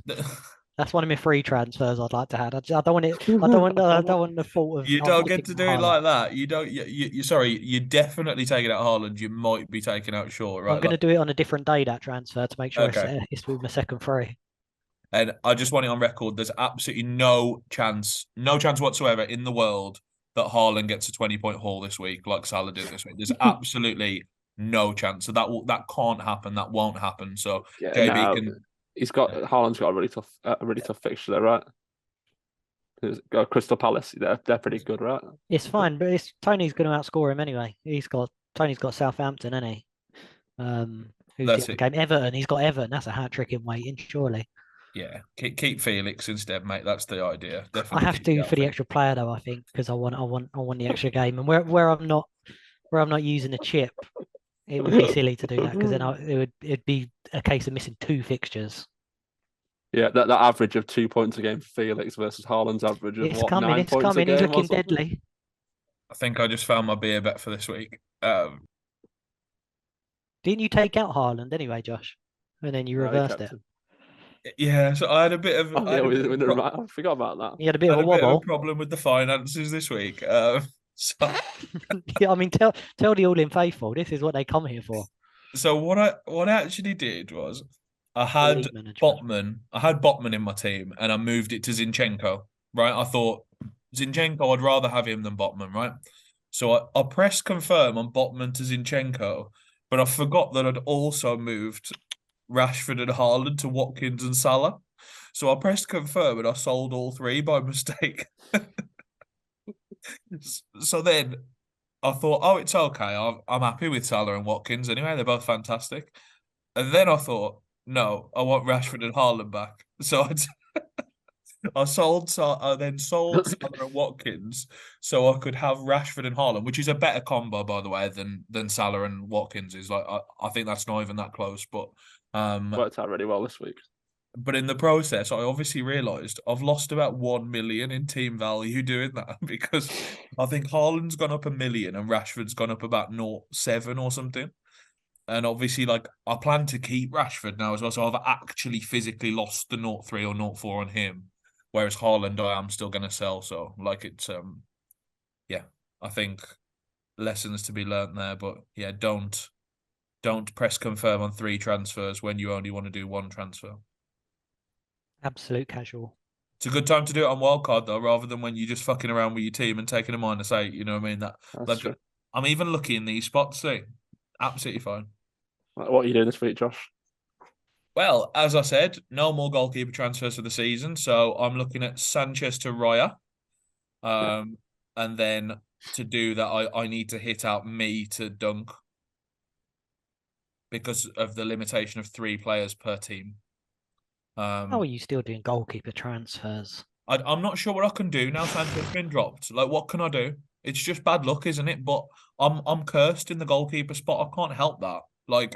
A: That's one of my free transfers I'd like to have. I don't want it. I don't want the fault of.
B: You don't get to do it like that. You don't. You sorry. You're definitely taking out Haaland. You might be taking out Shaw, right?
A: I'm going to do it on a different day, that transfer, to make sure it's with my second free.
B: And I just want it on record. There's absolutely no chance whatsoever in the world that Haaland gets a 20-point haul this week, like Salah did this week. There's absolutely no chance. So that can't happen. That won't happen. So
D: yeah,
B: JB can.
D: Haaland's got a really tough fixture there, right? He's got Crystal Palace. They're pretty good, right?
A: It's fine, but Tony's going to outscore him anyway. Tony's got Southampton, hasn't he? Who's the game? Everton. He's got Everton. That's a hat trick in waiting, surely.
B: Yeah, keep Felix instead, mate. That's the idea. Definitely.
A: I have to for the extra player though. I think because I want the extra game, and where I'm not using a chip, it would be silly to do that because then it'd be a case of missing 2 fixtures.
D: Yeah, that average of 2 points a game for Felix versus Haaland's average of 9 points a game.
A: He's looking deadly.
B: I think I just found my beer bet for this week.
A: Didn't you take out Haaland anyway, Josh? And then you reversed it.
B: Yeah, so I had a bit of.
D: I forgot about that.
A: You had a bit of a wobble.
B: Problem with the finances this week. So
A: yeah, I mean, tell the all-in faithful. This is what they come here for.
B: So what I actually did was I had Botman in my team, and I moved it to Zinchenko. Right, I thought Zinchenko, I'd rather have him than Botman. Right, so I pressed confirm on Botman to Zinchenko, but I forgot that I'd also moved Rashford and Haaland to Watkins and Salah. So I pressed confirm and I sold all 3 by mistake. So then I thought, oh, it's okay. I'm happy with Salah and Watkins anyway. They're both fantastic. And then I thought, no, I want Rashford and Haaland back. So I then sold Salah and Watkins so I could have Rashford and Haaland, which is a better combo, by the way, than Salah and Watkins is. Like I think that's not even that close, but
D: worked out really well this week.
B: But in the process, I obviously realised I've lost about 1 million in team value doing that because I think Haaland's gone up 1 million and Rashford's gone up about 0.7 or something. And obviously, like, I plan to keep Rashford now as well, so I've actually physically lost the 0.3 or 0.4 on him. Whereas Haaland, I am still going to sell. So like it's yeah, I think lessons to be learnt there. But yeah, don't press confirm on 3 transfers when you only want to do 1 transfer.
A: Absolute casual.
B: It's a good time to do it on Wildcard though, rather than when you're just fucking around with your team and taking a -8. You know what I mean?
D: That's
B: like
D: true.
B: I'm even lucky in these spots. See, absolutely fine.
D: What are you doing this week, Josh?
B: Well, as I said, no more goalkeeper transfers for the season, so I'm looking at Sanchez to Raya. And then to do that, I need to hit out me to Dunk because of the limitation of 3 players per team.
A: How are you still doing goalkeeper transfers?
B: I'm not sure what I can do now. Sanchez's been dropped. Like, what can I do? It's just bad luck, isn't it? But I'm cursed in the goalkeeper spot. I can't help that. Like,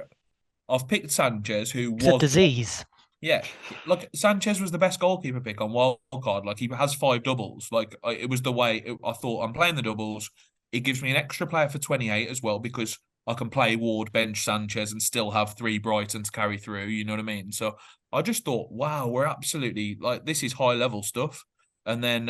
B: I've picked Sanchez, who
A: It's a
B: was
A: disease.
B: Yeah, like Sanchez was the best goalkeeper pick on Wildcard. Like he has 5 doubles. Like it was the way I thought. I'm playing the doubles. It gives me an extra player for 28 as well because I can play Ward, bench Sanchez, and still have 3 Brighton to carry through. You know what I mean? So I just thought, wow, we're absolutely like this is high level stuff. And then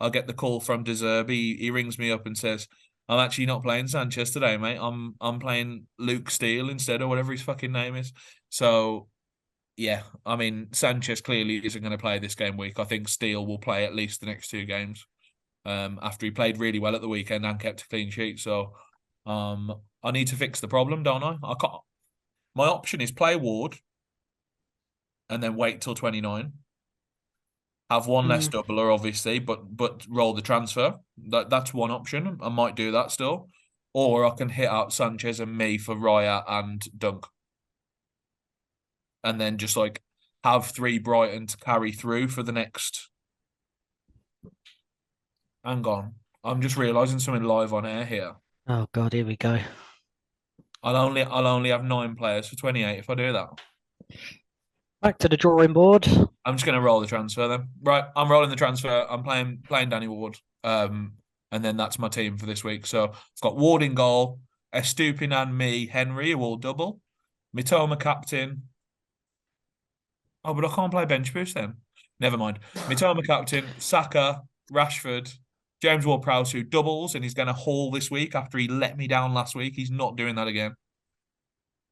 B: I get the call from De Zerbi. He rings me up and says, "I'm actually not playing Sanchez today, mate. I'm playing Luke Steele instead, or whatever his fucking name is." So. Yeah, I mean, Sanchez clearly isn't going to play this game week. I think Steele will play at least the next 2 games after he played really well at the weekend and kept a clean sheet. So I need to fix the problem, don't I? I can't. My option is play Ward and then wait till 29. Have 1 less doubler, obviously, but roll the transfer. That's one option. I might do that still. Or I can hit out Sanchez and me for Raya and Dunk. And then just like have 3 Brighton to carry through for the next. Hang on, I'm just realising something live on air here.
A: Oh God, here we go.
B: I'll only have 9 players for 28 if I do that.
A: Back to the drawing board.
B: I'm just gonna roll the transfer then. Right, I'm rolling the transfer. I'm playing Danny Ward. And then that's my team for this week. So I've got Ward in goal, Estupinan, me, Henry, who all double. Mitoma captain. Oh, but I can't play bench boost then. Never mind. Mitoma captain, Saka, Rashford, James Ward-Prowse, who doubles and he's going to haul this week after he let me down last week. He's not doing that again.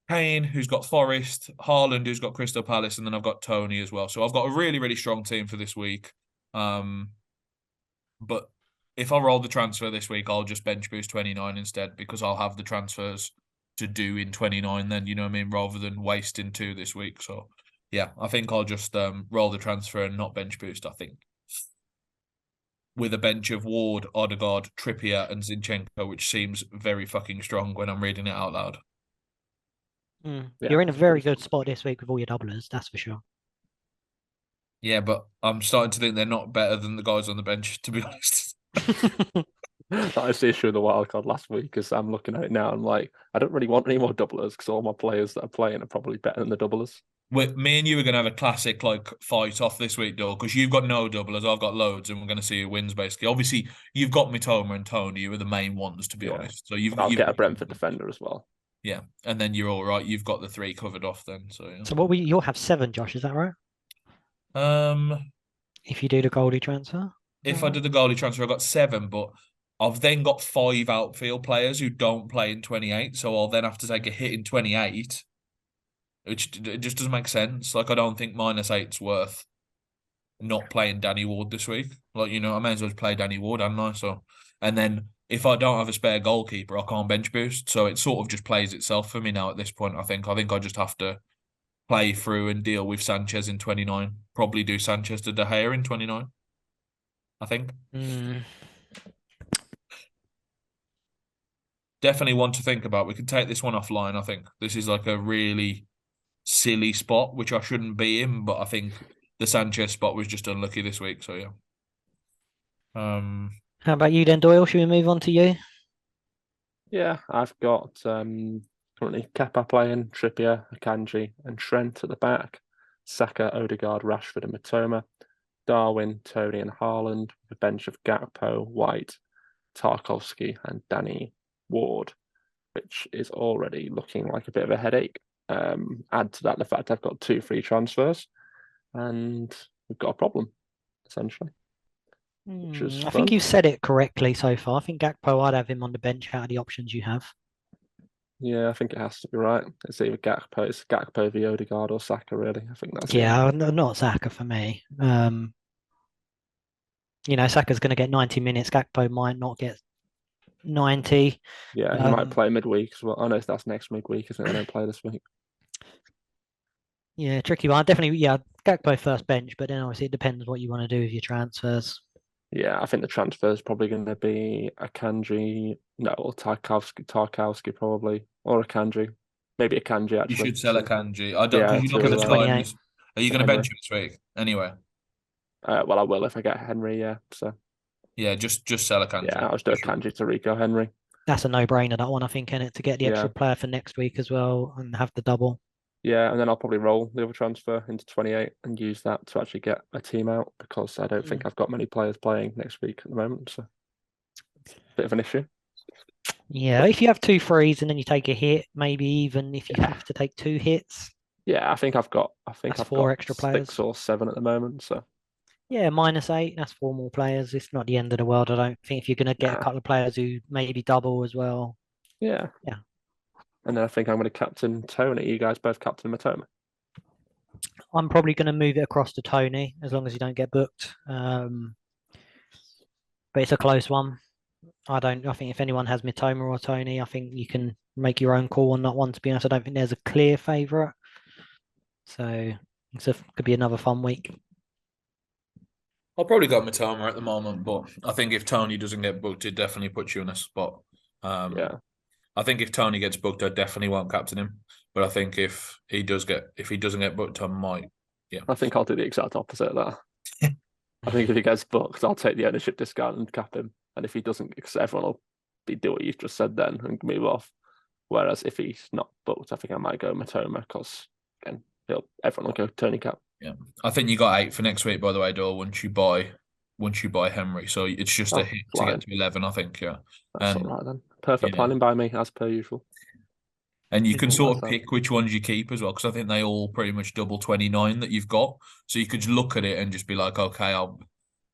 B: Kane, who's got Forest, Haaland, who's got Crystal Palace, and then I've got Tony as well. So I've got a really, really strong team for this week. But if I roll the transfer this week, I'll just bench boost 29 instead because I'll have the transfers to do in 29 then, you know what I mean, rather than wasting 2 this week. So yeah, I think I'll just roll the transfer and not bench boost, I think. With a bench of Ward, Odegaard, Trippier and Zinchenko, which seems very fucking strong when I'm reading it out loud.
A: Yeah,
D: You're
A: in a very good spot this week with all your doublers, that's for sure.
B: Yeah, but I'm starting to think they're not better than the guys on the bench, to be honest.
D: That was the issue of the wildcard last week because I'm looking at it now and like, I don't really want any more doublers because all my players that are playing are probably better than the doublers.
B: Me and you are going to have a classic like fight off this week, though, because you've got no doublers, I've got loads, and we're going to see who wins. Basically, obviously, you've got Mitoma and Tony, who are the main ones, to be honest. So
D: I'll get a Brentford defender as well.
B: Yeah, and then you're all right. You've got the 3 covered off then. So yeah.
A: So you'll have 7, Josh, is that right? If you do the goalie transfer?
B: If I did the goalie transfer, I got 7, but I've then got 5 outfield players who don't play in 28, so I'll then have to take a hit in 28, which it just doesn't make sense. Like, I don't think -8's worth not playing Danny Ward this week. Like, you know, I may as well play Danny Ward, hadn't I? So, and then if I don't have a spare goalkeeper, I can't bench boost. So it sort of just plays itself for me now at this point, I think. I think I just have to play through and deal with Sanchez in 29. Probably do Sanchez to De Gea in 29, I think. Definitely one to think about. We could take this one offline, I think. This is like a really silly spot, which I shouldn't be in, but I think the Sanchez spot was just unlucky this week, so yeah.
A: How about you then, Doyle? Should we move on to you?
D: Yeah, I've got currently Kepa playing, Trippier, Akanji and Trent at the back, Saka, Odegaard, Rashford and Mitoma, Darwin, Tony and Haaland, with a bench of Gakpo, White, Tarkowski and Danny Ward, which is already looking like a bit of a headache. Add to that the fact I've got 2 free transfers and we've got a problem. essentially. Which is
A: I
D: fun.
A: think you've said it correctly so far. I think Gakpo, I'd have him on the bench out of the options you have.
D: Yeah, I think it has to be right. It's either Gakpo, it's Gakpo v Odegaard or Saka, really. I think that's
A: Not Saka for me. Saka's going to get 90 minutes. Gakpo might not get 90.
D: Yeah, he might play midweek as well. Oh no, that's next midweek, isn't it? I don't play this week.
A: Yeah, tricky one. Definitely, Gakpo first bench, but then obviously it depends what you want to do with your transfers.
D: Yeah, I think the transfer is probably going to be Akanji, or Tarkowski probably, or Akanji. Maybe Akanji, actually.
B: You should sell Akanji. I don't,
D: Yeah,
B: because you look at the time.
A: 28.
B: Are you going to bench him this week? Anyway.
D: Well, I will if I get Henry, yeah. So
B: yeah, just sell Akanji.
D: Yeah, I'll just do Akanji to Rico Henry.
A: That's a no-brainer, that one, I think, in it, to get the extra player for next week as well and have the double.
D: Yeah, and then I'll probably roll the other transfer into 28 and use that to actually get a team out because I don't think I've got many players playing next week at the moment. So bit of an issue.
A: Yeah, if you have 2 frees and then you take a hit, maybe even if you have to take 2 hits.
D: Yeah, I think I've got
A: 4 extra players.
D: 6 or 7 at the moment. So
A: yeah, -8. That's 4 more players. It's not the end of the world. I don't think if you're going to get a couple of players who maybe double as well.
D: Yeah. And then I think I'm going to captain Tony. You guys both captain Matoma.
A: I'm probably going to move it across to Tony as long as you don't get booked. But it's a close one. I think if anyone has Mitoma or Tony, I think you can make your own call on that one. To be honest, I don't think there's a clear favourite. So it could be another fun week.
B: I've probably got Mitoma at the moment, but I think if Tony doesn't get booked, it definitely puts you in a spot. I think if Tony gets booked, I definitely won't captain him. But I think if he doesn't get booked, I might. Yeah.
D: I think I'll do the exact opposite of that. I think if he gets booked, I'll take the ownership discount and cap him. And if he doesn't, because everyone will do what you've just said then and move off. Whereas if he's not booked, I think I might go Matoma because again, everyone will go Tony cap.
B: Yeah, I think you got 8 for next week. By the way, Doyle, once you buy Henry, so it's just a hit to get to 11. I think, yeah.
D: That's all right then. Perfect planning by me, as per usual.
B: And you can sort of pick which ones you keep as well, because I think they all pretty much double 29 that you've got. So you could just look at it and just be like, okay, I'll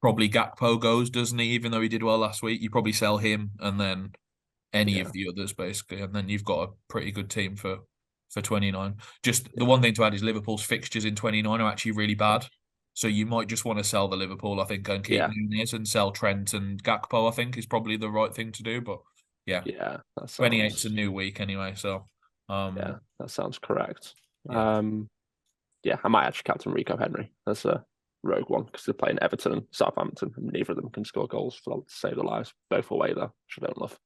B: probably Gakpo goes, doesn't he? Even though he did well last week, you probably sell him and then any of the others basically, and then you've got a pretty good team for 29. Just the one thing to add is Liverpool's fixtures in 29 are actually really bad. So you might just want to sell the Liverpool, I think, and keep Nunez and sell Trent and Gakpo, I think, is probably the right thing to do. But yeah, 28's a new week anyway. So
D: that sounds correct. I might actually captain Rico Henry as a rogue one because they're playing Everton and Southampton, and neither of them can score goals to save their lives. Both away though, which I don't love.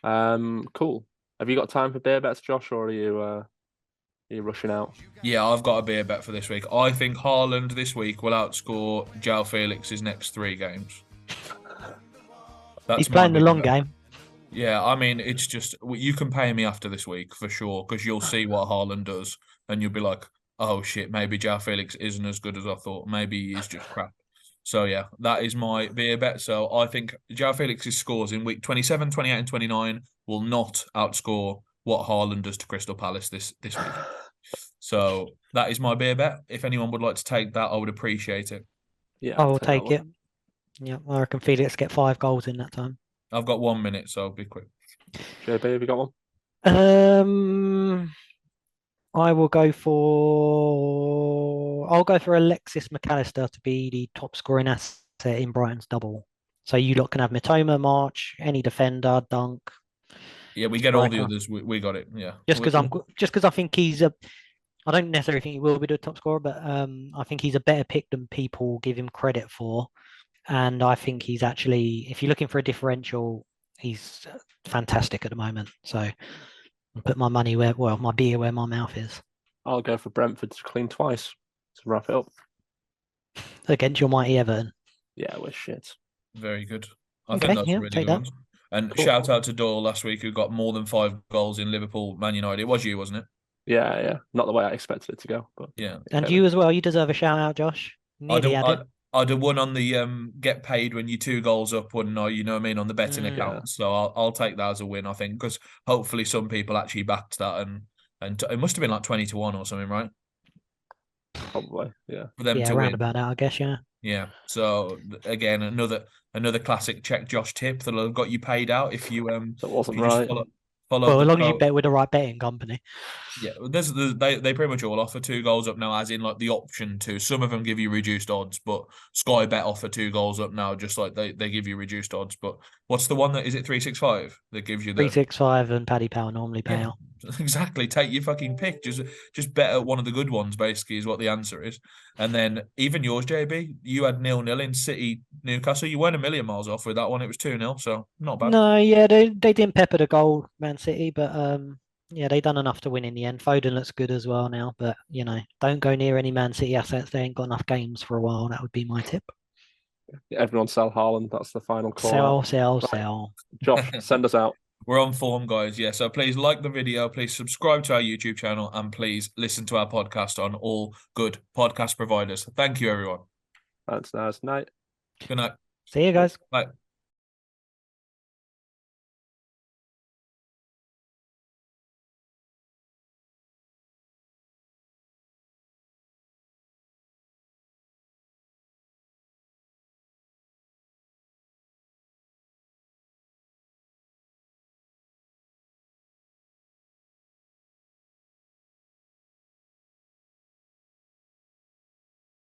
D: But cool. Have you got time for beer bets, Josh, or are you rushing out?
B: Yeah, I've got a beer bet for this week. I think Haaland this week will outscore João Felix's next 3 games.
A: He's playing the long game.
B: Yeah, I mean, it's just, you can pay me after this week for sure, because you'll see what Haaland does, and you'll be like, oh shit, maybe João Felix isn't as good as I thought. Maybe he's just crap. So yeah, that is my beer bet. So I think João Felix's scores in week 27, 28 and 29 will not outscore what Haaland does to Crystal Palace this week. So that is my beer bet. If anyone would like to take that, I would appreciate it.
A: Yeah, I will take it. Yeah, I reckon Felix get 5 goals in that time.
B: I've got 1 minute, so be quick.
D: JB, have you got
A: one? I'll go for Alexis McAllister to be the top scoring asset in Brighton's double. So you lot can have Mitoma, March, any defender, Dunk.
B: Yeah, we get all the others. We got it. Yeah.
A: Just because I think I don't necessarily think he will be the top scorer, but I think he's a better pick than people give him credit for. And I think he's actually, if you're looking for a differential, he's fantastic at the moment. So I'll put my my beer where my mouth is.
D: I'll go for Brentford to clean twice to wrap it up.
A: Against your mighty Everton.
D: Yeah, we're shit.
B: Very good. I think that's really good ones. And shout out to Doyle last week, who got more than 5 goals in Liverpool, Man United. It was you, wasn't it?
D: Yeah. Not the way I expected it to go, but
B: yeah.
A: And you as well. You deserve a shout out, Josh.
B: I'd have won on the get paid when you're 2 goals up, wouldn't I? You know what I mean, on the betting account. So I'll take that as a win, I think, because hopefully some people actually backed that, and it must have been like 20-1 or something, right?
D: Probably, yeah.
B: For them to
A: around
B: win.
A: about that, I guess, yeah.
B: Yeah. So again, another classic check Josh tip that'll have got you paid out if you
D: That wasn't
B: if you just
D: right.
B: follow
A: Well,
B: the
A: as long as you
B: code.
A: bet with the right betting company.
B: Yeah, they pretty much all offer 2 goals up now, as in like the option to. Some of them give you reduced odds, but Sky Bet offer 2 goals up now, just like they give you reduced odds. But what's the one that is it 365 that gives you the
A: 365 and Paddy Power normally pay out.
B: exactly? Take your fucking pick. Just bet at one of the good ones. Basically, is what the answer is. And then even yours, JB, you had 0-0 in City Newcastle. You weren't a million miles off with that one. It was 2-0, so not bad.
A: No, yeah, they didn't pepper the goal, Man City, but yeah, they done enough to win in the end. Foden looks good as well now, but don't go near any Man City assets. They ain't got enough games for a while. That would be my tip.
D: Everyone sell Haaland. That's the final call.
A: Sell.
D: Josh, send us out.
B: We're on form, guys. Yeah. So please like the video, please subscribe to our YouTube channel, and please listen to our podcast on all good podcast providers. Thank you, everyone.
D: That's nice. Night.
B: Good night.
A: See you guys.
B: Bye.